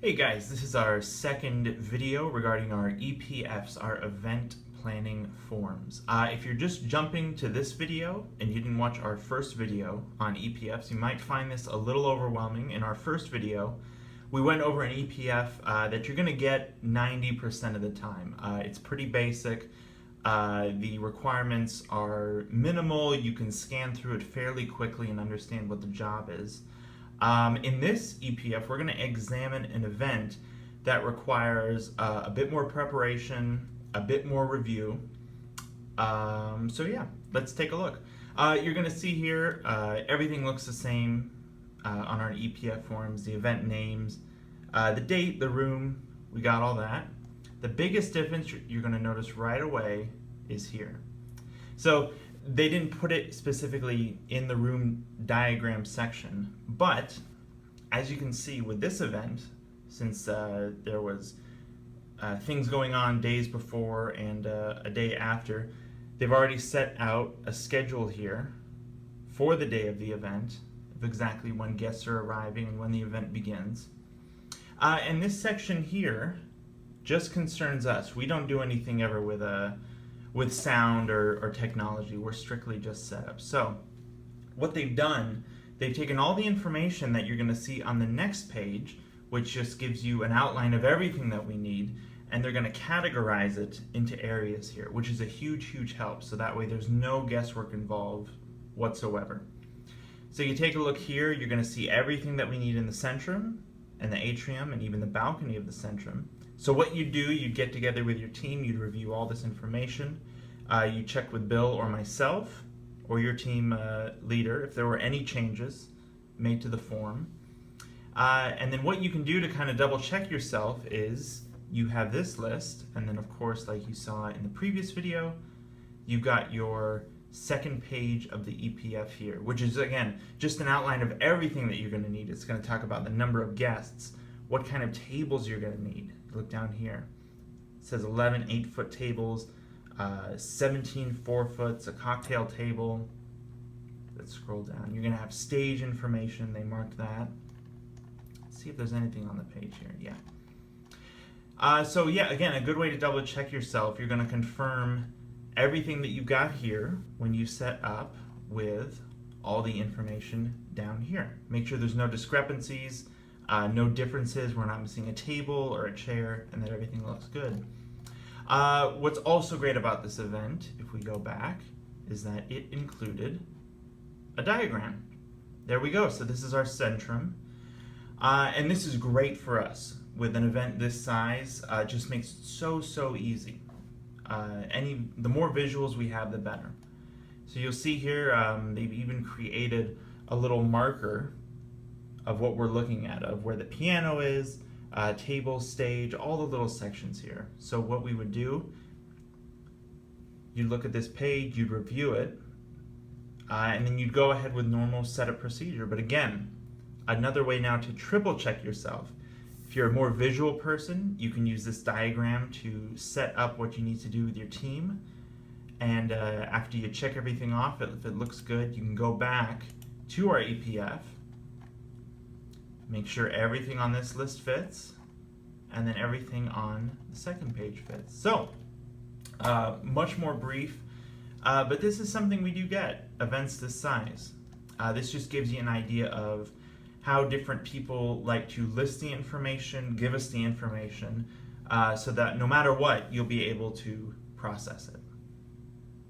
Hey guys, this is our second video regarding our EPFs, our event planning forms. If you're just jumping to this video and you didn't watch our first video on EPFs, you might find this a little overwhelming. In our first video, we went over an EPF that you're going to get 90% of the time. It's pretty basic. The requirements are minimal. You can scan through it fairly quickly and understand what the job is. In this EPF, we're going to examine an event that requires a bit more preparation, a bit more review. So yeah, let's take a look. You're going to see here everything looks the same on our EPF forms, the event names, the date, the room, we got all that. The biggest difference you're going to notice right away is here. So they didn't put it specifically in the room diagram section, but as you can see with this event, since there was things going on days before and a day after, they've already set out a schedule here for the day of the event of exactly when guests are arriving and when the event begins. And this section here just concerns us. We don't do anything ever with sound or technology. We're strictly just setup. So what they've done, they've taken all the information that you're going to see on the next page, which just gives you an outline of everything that we need, and they're going to categorize it into areas here, which is a huge help. So that way there's no guesswork involved whatsoever. So you take a look here, you're going to see everything that we need in the centrum and the atrium and even the balcony of the centrum. So what you do, you'd get together with your team, you'd review all this information, you check with Bill or myself or your team leader if there were any changes made to the form. And then what you can do to kind of double check yourself is you have this list, and then of course, like you saw in the previous video, you've got your second page of the EPF here, which is again just an outline of everything that you're going to need. It's going to talk about the number of guests, what kind of tables you're going to need. Look down here. It says 11 8-foot tables, 17 4-foots, a cocktail table. Let's scroll down. You're going to have stage information. They marked that. Let's see if there's anything on the page here. Yeah. So yeah, again, a good way to double check yourself. You're going to confirm everything that you've got here when you set up with all the information down here. Make sure there's no discrepancies. No differences, we're not missing a table or a chair, and that everything looks good. What's also great about this event, if we go back, is that it included a diagram. There we go, so this is our centrum. And this is great for us. With an event this size, it just makes it so easy. The more visuals we have, the better. So you'll see here, they've even created a little marker of what we're looking at, of where the piano is, table, stage, all the little sections here. So what we would do, you'd look at this page, you'd review it, and then you'd go ahead with normal setup procedure. But again, another way now to triple check yourself. If you're a more visual person, you can use this diagram to set up what you need to do with your team. And after you check everything off, if it looks good, you can go back to our EPF, make sure everything on this list fits, and then everything on the second page fits. So, much more brief, but this is something we do get, events this size. This just gives you an idea of how different people like to list the information, give us the information, so that no matter what, you'll be able to process it.